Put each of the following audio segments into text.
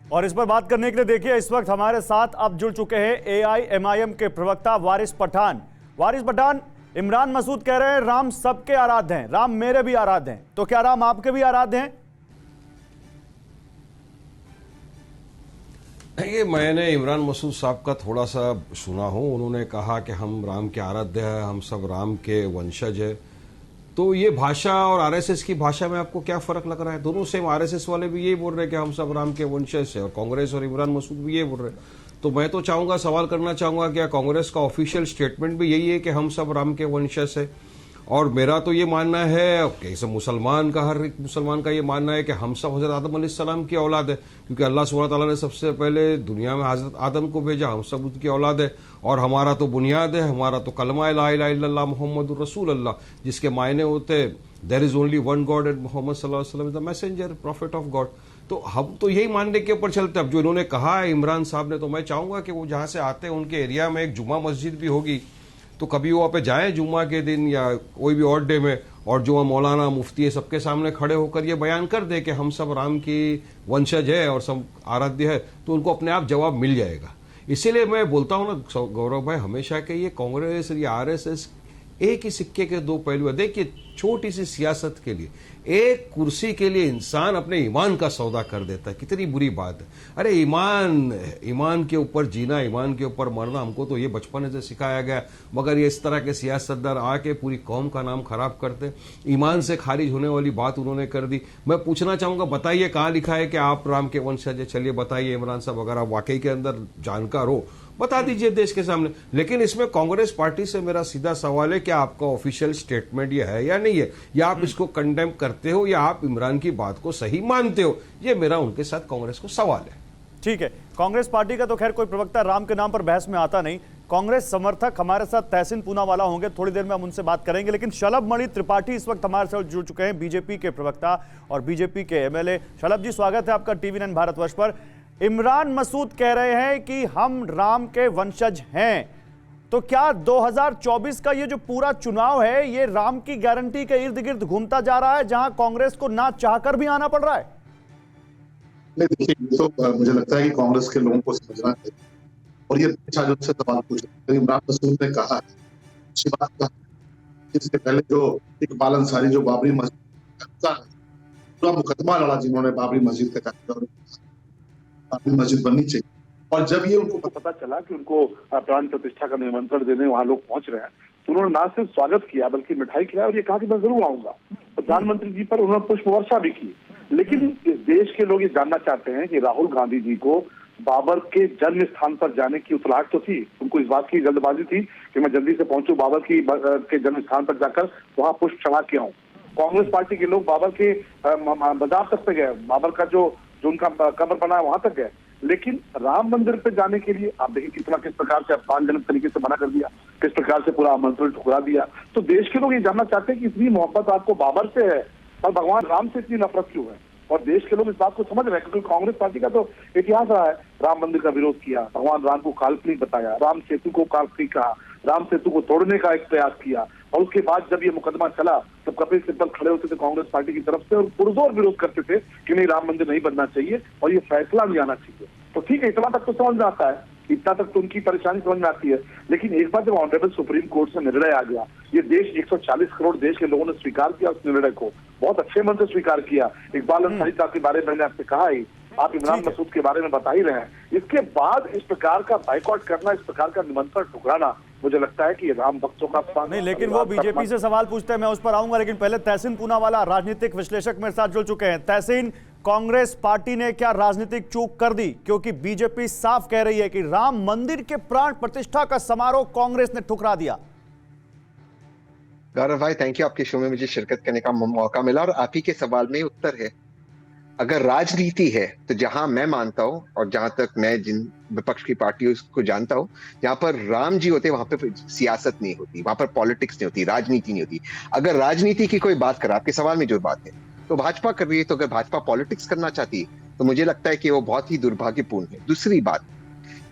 और इस पर बात करने के लिए देखिए इस वक्त हमारे साथ अब जुड़ चुके हैं एआईएमआईएम के प्रवक्ता वारिस पठान। वारिस पठान, इमरान मसूद कह रहे हैं राम सबके आराध्य हैं, राम मेरे भी आराध्य हैं, तो क्या राम आपके भी आराध्य हैं? देखिए, मैंने इमरान मसूद साहब का थोड़ा सा सुना हूं। उन्होंने कहा कि हम राम के आराध्य हैं, हम सब राम के वंशज हैं। तो ये भाषा और आरएसएस की भाषा में आपको क्या फर्क लग रहा है? दोनों सेम। आरएसएस वाले भी यही बोल रहे हैं कि हम सब राम के वंशज हैं, और कांग्रेस और इमरान मसूद भी ये बोल रहे हैं। तो मैं तो चाहूंगा, सवाल करना चाहूंगा, क्या कांग्रेस का ऑफिशियल स्टेटमेंट भी यही है कि हम सब राम के वंशज है? और मेरा तो ये मानना है कि सब मुसलमान का, हर एक मुसलमान का ये मानना है कि हम सब हजरत आदम अलैहिस्सलाम की औलाद है, क्योंकि अल्लाह सुब्हानहू तआला ने सबसे पहले दुनिया में हजरत आदम को भेजा, हम सब उसकी औलाद है। और हमारा तो बुनियाद है, हमारा तो कलमा ला इलाहा इल्लल्लाह मुहम्मदुर रसूलुल्लाह, जिसके मायने होते there is only one God and Muhammad सल्लल्लाहु अलैहि वसल्लम is the messenger, prophet of God. तो हम तो यही मानने के ऊपर चलते हैं। अब जो इन्होंने कहा है इमरान साहब ने, तो मैं चाहूंगा कि वो जहां से आते हैं उनके एरिया में एक जुमा मस्जिद भी होगी, तो कभी वो वहाँ पे जाएं जुम्मा के दिन या कोई भी और डे में, और जो मौलाना मुफ्ती है सबके सामने खड़े होकर ये बयान कर दे कि हम सब राम की वंशज है और सब आराध्य है, तो उनको अपने आप जवाब मिल जाएगा। इसीलिए मैं बोलता हूं ना गौरव भाई, हमेशा के ये कांग्रेस और ये आरएसएस एक ही सिक्के के दो पहलू है। देखिए, छोटी सी सियासत के लिए, एक कुर्सी के लिए इंसान अपने ईमान का सौदा कर देता है, कितनी बुरी बात है। अरे ईमान के ऊपर जीना, ईमान के ऊपर मरना हमको तो ये बचपन से सिखाया गया, मगर ये इस तरह के सियासतदार आके पूरी कौम का नाम खराब करते। ईमान से खारिज होने वाली बात उन्होंने कर दी। मैं पूछना चाहूंगा, बताइए कहां लिखा है कि आप राम के वंशज है? चलिए बताइए इमरान साहब, अगर आप वाकई के अंदर जानकार हो बता दीजिए देश के सामने। लेकिन इसमें कांग्रेस पार्टी से मेरा सीधा सवाल है कि आपका ऑफिशियल स्टेटमेंट ये है या नहीं है, या आप इसको कंडेम करते हो, या आप इमरान की बात को सही मानते हो? ये मेरा उनके साथ कांग्रेस को सवाल है। ठीक है, कांग्रेस पार्टी का तो खैर कोई प्रवक्ता राम के नाम पर बहस में आता नहीं। कांग्रेस समर्थक हमारे साथ तहसीन पूनावाला होंगे, थोड़ी देर में हम उनसे बात करेंगे। लेकिन शलभ मणि त्रिपाठी इस वक्त हमारे साथ जुड़ चुके हैं, बीजेपी के प्रवक्ता और बीजेपी के एमएलए। शलभ जी, स्वागत है आपका टीवी9 भारतवर्ष पर। इमरान मसूद कह रहे हैं कि हम राम के वंशज हैं, तो क्या 2024 का ये जो पूरा चुनाव है ये राम की गारंटी के इर्द गिर्द घूमता जा रहा है, जहां कांग्रेस को ना चाहकर भी आना पड़ रहा है? नहीं, देखिए, तो मुझे लगता है कि कांग्रेस के लोगों को समझना चाहिए। और ये अच्छा जो से सवाल पूछा, इमरान मसूद ने कहा है, अच्छी बात कहा। इससे पहले जो इकबाल अंसारी जो बाबरी मस्जिद का पूरा मुकदमा लड़ा, जिन्होंने बाबरी मस्जिद का कहा बाबरी मस्जिद बननी चाहिए, और जब ये उनको पता चला कि उनको प्राण प्रतिष्ठा का निमंत्रण देने वहां लोग पहुंच रहे हैं, तो उन्होंने ना सिर्फ स्वागत किया बल्कि मिठाई खिलाई और ये कहा कि मैं जरूर आऊंगा। प्रधानमंत्री जी पर उन्होंने पुष्प वर्षा भी की। लेकिन इस देश के लोग ये जानना चाहते हैं कि राहुल गांधी जी को बाबर के जन्म स्थान पर जाने की उतराहट तो थी, उनको इस बात की जल्दबाजी थी कि मैं जल्दी से पहुंचूं बाबर के जन्म स्थान पर जाकर वहां पुष्प चढ़ा के आऊं। कांग्रेस पार्टी के लोग बाबर के बाजार तक पे गए, बाबर का जो उनका कब्र बना है वहां तक गए। लेकिन राम मंदिर पे जाने के लिए आप देखिए किस प्रकार से अपमानजनक तरीके से मना कर दिया, किस प्रकार से पूरा आमंत्रण ठुकरा दिया। तो देश के लोग ये जानना चाहते हैं कि इतनी मोहब्बत आपको बाबर से है और भगवान राम से इतनी नफरत क्यों है? और देश के लोग इस बात को समझ रहे हैं, क्योंकि कांग्रेस पार्टी का तो इतिहास रहा है, राम मंदिर का विरोध किया, भगवान राम को काल्पनिक बताया, राम सेतु को काल्पनिक कहा, राम सेतु को तोड़ने का एक प्रयास किया। और उसके बाद जब ये मुकदमा चला तब कपिल सिब्बल खड़े होते थे कांग्रेस पार्टी की तरफ से और पुरजोर विरोध करते थे कि नहीं, राम मंदिर नहीं बनना चाहिए और ये फैसला नहीं आना चाहिए। तो ठीक है, इतना तक तो समझ में आता है, इतना तक तो उनकी परेशानी समझ में आती है। लेकिन एक बार जब ऑनरेबल सुप्रीम कोर्ट से निर्णय आ गया, ये देश 140 करोड़ देश के लोगों ने स्वीकार किया उस निर्णय को, बहुत अच्छे मन से स्वीकार किया। इकबाल अंसारी साहब के बारे में मैंने आपसे कहा ही, आप इमरान मसूद के बारे में बता ही रहे हैं। इसके बाद इस प्रकार का बाइकआउट करना, इस प्रकार का निमंत्रण ठुकराना, मुझे लगता है कि राम भक्तों का अपमान नहीं। लेकिन वो बीजेपी से सवाल पूछते हैं, मैं उस पर आऊंगा। लेकिन पहले तहसीन पूनावाला, राजनीतिक विश्लेषक मेरे साथ जुड़ चुके हैं। तहसीन, कांग्रेस पार्टी ने क्या राजनीतिक चूक कर दी? क्योंकि बीजेपी साफ कह रही है कि राम मंदिर के प्राण प्रतिष्ठा का समारोह कांग्रेस ने ठुकरा दिया। गौरव भाई, थैंक यू, आपके शो में मुझे शिरकत करने का मौका मिला और आप ही के सवाल में उत्तर है। अगर राजनीति है तो जहां मैं मानता हूं और जहां तक मैं जिन विपक्ष की पार्टियों को जानता हूं, जहां पर राम जी होते वहां पर सियासत नहीं होती, वहां पर पॉलिटिक्स नहीं होती, राजनीति नहीं होती। अगर राजनीति की कोई बात करे, आपके सवाल में जो बात है तो भाजपा कर रही है, तो अगर भाजपा पॉलिटिक्स करना चाहती है तो मुझे लगता है कि वो बहुत ही दुर्भाग्यपूर्ण है। दूसरी बात,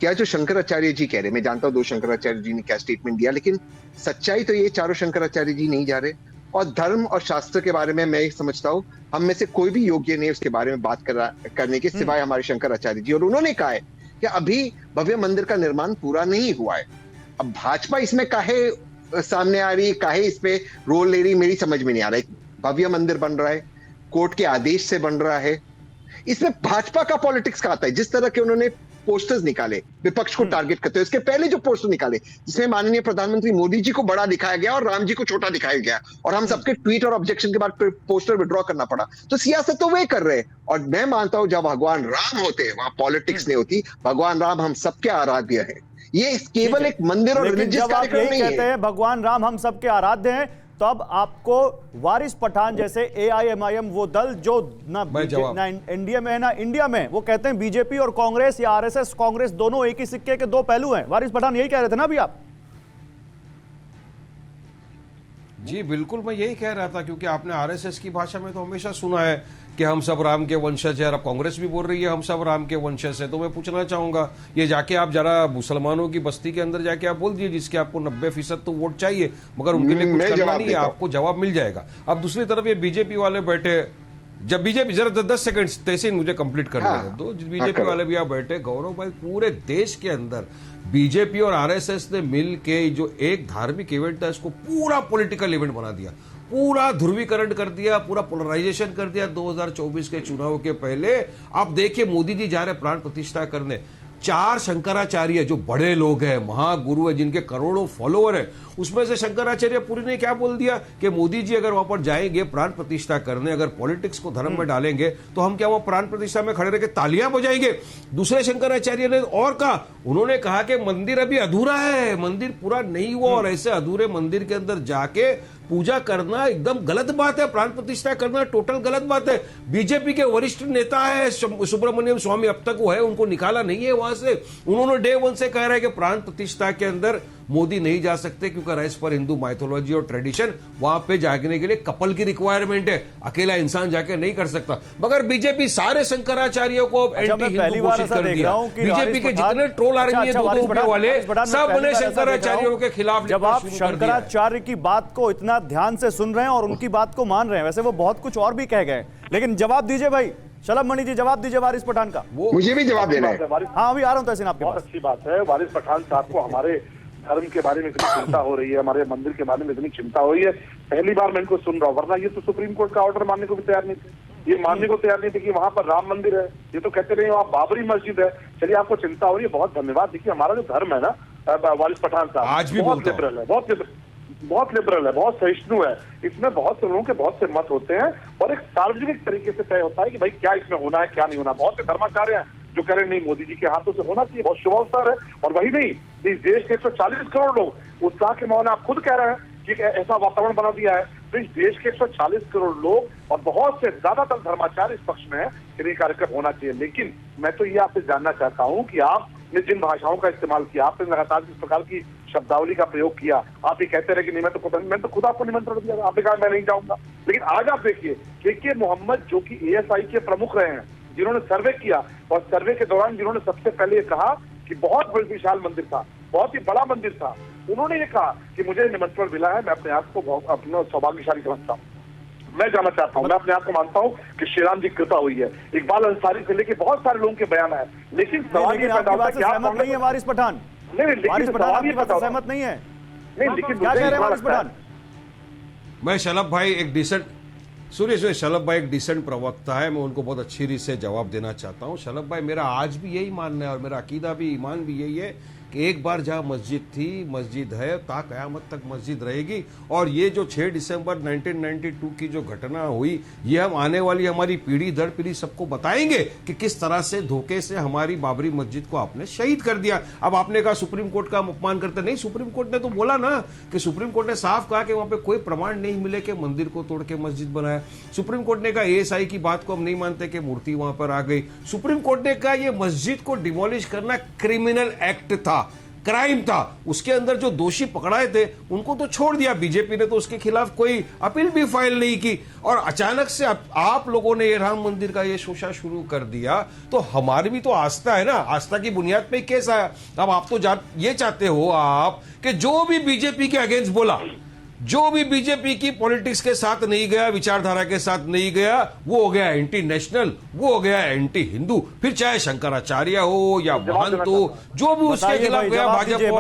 क्या जो शंकराचार्य जी कह रहे, मैं जानता हूं दो शंकराचार्य जी ने क्या स्टेटमेंट दिया, लेकिन सच्चाई तो ये चारों शंकराचार्य जी नहीं जा रहे। और धर्म और शास्त्र के बारे में मैं समझता हूं हम में से कोई भी योग्य नहीं उसके बारे में बात करने के सिवाय हमारे शंकराचार्य जी, और उन्होंने कहा है कि अभी भव्य मंदिर का निर्माण पूरा नहीं हुआ है। अब भाजपा इसमें काहे सामने आ रही, काहे इस पे रोल ले रही, मेरी समझ में नहीं आ रहा है। भव्य मंदिर बन रहा है, कोर्ट के आदेश से बन रहा है, इसमें भाजपा का पॉलिटिक्स का आता है। जिस तरह के उन्होंने पोस्टर्स निकाले विपक्ष को टारगेट करते हुए, इसके पहले जो पोस्टर निकाले जिसमें माननीय प्रधानमंत्री मोदी जी को बड़ा दिखाया गया और राम जी को छोटा दिखाया गया, और हम सबके ट्वीट और ऑब्जेक्शन के बाद पोस्टर विड्रॉ करना पड़ा, तो सियासत तो वे कर रहे हैं। और मैं मानता हूं जब भगवान राम होते वहां पॉलिटिक्स नहीं होती। भगवान राम हम सबके आराध्य है, ये केवल एक मंदिर और रिलीजियस कार्यक्रम नहीं कहते है। हैं भगवान राम हम सबके आराध्य हैं, तो अब आपको वारिस पठान जैसे एआईएमआईएम वो दल जो ना एनडीए में है ना इंडिया में, वो कहते हैं बीजेपी और कांग्रेस या आरएसएस कांग्रेस दोनों एक ही सिक्के के दो पहलू हैं। वारिस पठान यही कह रहे थे ना अभी आप? जी बिल्कुल, मैं यही कह रहा था, क्योंकि आपने आरएसएस की भाषा में तो हमेशा सुना है कि हम सब राम के वंशज है, और अब कांग्रेस भी बोल रही है हम सब राम के वंशज है। तो मैं पूछना चाहूंगा, ये जाके आप जरा मुसलमानों की बस्ती के अंदर जाके आप बोल दीजिए, जिसके आपको 90% तो वोट चाहिए, मगर उनके लिए कुछ करना नहीं है, आपको जवाब मिल जाएगा। अब दूसरी तरफ ये बीजेपी वाले बैठे, जब बीजेपी, जरा 10 सेकंड तहसीन मुझे कंप्लीट करने दो, बीजेपी वाले भी आप बैठे, गौरव भाई, पूरे देश के अंदर बीजेपी और आरएसएस ने मिल के जो एक धार्मिक इवेंट था इसको पूरा पॉलिटिकल इवेंट बना दिया, पूरा ध्रुवीकरण कर दिया, पूरा पोलराइजेशन कर दिया 2024 के चुनाव के पहले। आप देखिए मोदी जी जा रहे प्राण प्रतिष्ठा करने, 4 शंकराचार्य जो बड़े लोग हैं, महागुरु है, जिनके करोड़ों फॉलोअर है, उसमें से शंकराचार्य पुरी ने क्या बोल दिया कि मोदी जी अगर वहां पर जाएंगे प्राण प्रतिष्ठा करने, अगर पॉलिटिक्स को धर्म में डालेंगे तो हम क्या वहां प्राण प्रतिष्ठा में खड़े रह के तालियां बजाएंगे। दूसरे शंकराचार्य ने और कहा, उन्होंने कहा कि मंदिर अभी अधूरा है, मंदिर पूरा नहीं हुआ, और ऐसे अधूरे मंदिर के अंदर जाके पूजा करना एकदम गलत बात है, प्राण प्रतिष्ठा करना टोटल गलत बात है। बीजेपी के वरिष्ठ नेता है सुब्रमण्यम स्वामी, अब तक वो है, उनको निकाला नहीं है वहां से। उन्होंने डे 1 से कह रहे हैं कि प्राण प्रतिष्ठा के अंदर मोदी नहीं जा सकते, क्योंकि एज पर हिंदू माइथोलॉजी और ट्रेडिशन वहां पे जाने के लिए कपल की रिक्वायरमेंट है, अकेला इंसान जाके नहीं कर सकता। मगर बीजेपी सारे शंकराचार्यों को एंटी हिंदू घोषित कर दिया। बीजेपी के जितने ट्रोल आर्मी है 2-2 रुपए वाले, सब बने शंकराचार्यों के खिलाफ। जब आप शंकराचार्य की बात को इतना ध्यान से सुन रहे हैं और उनकी बात को मान रहे हैं, वैसे वो बहुत कुछ और भी कह गए, लेकिन जवाब दीजिए भाई, शलभ मणि जी जवाब दीजिए वारिस पठान का। मुझे भी जवाब देना है। हाँ अभी आ रहा हूँ तहसीन आपके पास। बहुत अच्छी बात है, वारिस पठान साहब को हमारे धर्म के बारे में इतनी चिंता हो रही है, हमारे मंदिर के बारे में इतनी चिंता हो रही है, पहली बार मैं इनको सुन रहा हूँ। वरना ये तो सुप्रीम कोर्ट का ऑर्डर मानने को भी तैयार नहीं थे, ये मानने को तैयार नहीं थे कि वहां पर राम मंदिर है, ये तो कहते रहे वहाँ बाबरी मस्जिद है। चलिए आपको चिंता हो रही है, बहुत धन्यवाद। देखिए हमारा जो धर्म है ना वारिस पठान साहब, आज भी बहुत लिबरल है, बहुत लिबरल है, बहुत सहिष्णु है। इसमें बहुत से लोगों के बहुत से मत होते हैं और एक सार्वजनिक तरीके से तय होता है कि भाई क्या इसमें होना है क्या नहीं होना। बहुत से धर्माचार्य हैं जो कह रहे नहीं मोदी जी के हाथों से होना चाहिए, बहुत शुभ अवसर है। और वही नहीं, इस देश के 140 करोड़ लोग उत्साह के माहौल, आप खुद कह रहे हैं कि ऐसा वातावरण बना दिया है, तो इस देश के 140 करोड़ लोग और बहुत से ज्यादातर धर्माचार्य इस पक्ष में है कि ये कार्यक्रम होना चाहिए। लेकिन मैं तो ये आपसे जानना चाहता हूँ कि आपने जिन भाषाओं का इस्तेमाल किया, आपने लगातार जिस प्रकार की शब्दावली का प्रयोग किया, आप ये कहते रहे कि नहीं मैं तो खुद आपको निमंत्रण दिया, आपने कहा मैं नहीं जाऊंगा। लेकिन आज आप देखिए के मोहम्मद जो कि एएसआई के प्रमुख रहे हैं, जिन्होंने सर्वे किया और सर्वे के दौरान जिन्होंने सबसे पहले ये कहा कि बहुत बड़ी विशाल मंदिर था, बहुत ही बड़ा मंदिर था, उन्होंने ये कहा कि मुझे निमंत्रण मिला है, मैं अपने आप को अपना सौभाग्यशाली समझता हूँ, मैं जाना चाहता हूँ, मैं अपने आप को मानता हूँ कि श्री राम जी कृपा हुई है। इकबाल अंसारी से लेके बहुत सारे लोगों के बयान है। लेकिन सवाल ये पैदा होता है कि आप नहीं है वारिस पठान, वारिस पठान आपकी बात से सहमत नहीं है। नहीं, लेकिन क्या कह रहे हैं वारिस पठान? मैं शलभ भाई एक डिसेंट शलभ भाई एक डिसेंट प्रवक्ता है, मैं उनको बहुत अच्छी रीत से जवाब देना चाहता हूं। शलभ भाई, मेरा आज भी यही मानना है और मेरा अकीदा भी, ईमान भी यही है कि एक बार जहां मस्जिद थी, मस्जिद है, ता कयामत तक मस्जिद रहेगी। और ये जो 6 दिसंबर 1992 की जो घटना हुई, ये हम आने वाली हमारी पीढ़ी दर पीढ़ी सबको बताएंगे कि किस तरह से धोखे से हमारी बाबरी मस्जिद को आपने शहीद कर दिया। अब आपने कहा सुप्रीम कोर्ट का अपमान करते, नहीं, सुप्रीम कोर्ट ने तो बोला ना कि सुप्रीम कोर्ट ने साफ कहा कि वहां पे कोई प्रमाण नहीं मिले कि मंदिर को तोड़ के मस्जिद बनाया। सुप्रीम कोर्ट ने कहा एएसआई की बात को हम नहीं मानते कि मूर्ति वहां पर आ गई। सुप्रीम कोर्ट ने कहा यह मस्जिद को डिमोलिश करना क्रिमिनल एक्ट था, क्राइम था, उसके अंदर जो दोषी पकड़ाए थे उनको तो छोड़ दिया। बीजेपी ने तो उसके खिलाफ कोई अपील भी फाइल नहीं की, और अचानक से आप लोगों ने ये राम मंदिर का ये शोषा शुरू कर दिया। तो हमारी भी तो आस्था है ना, आस्था की बुनियाद पे केस आया। अब आप तो ये चाहते हो आप कि जो भी बीजेपी के अगेंस्ट बोला, जो भी बीजेपी की पॉलिटिक्स के साथ नहीं गया, विचारधारा के साथ नहीं गया, वो हो गया एंटी नेशनल, वो हो गया एंटी हिंदू। फिर चाहे शंकराचार्य हो या महंत हो, जो भी उसके बताइए खिलाफ भाई, गया जवाब भाजपा दीजिए।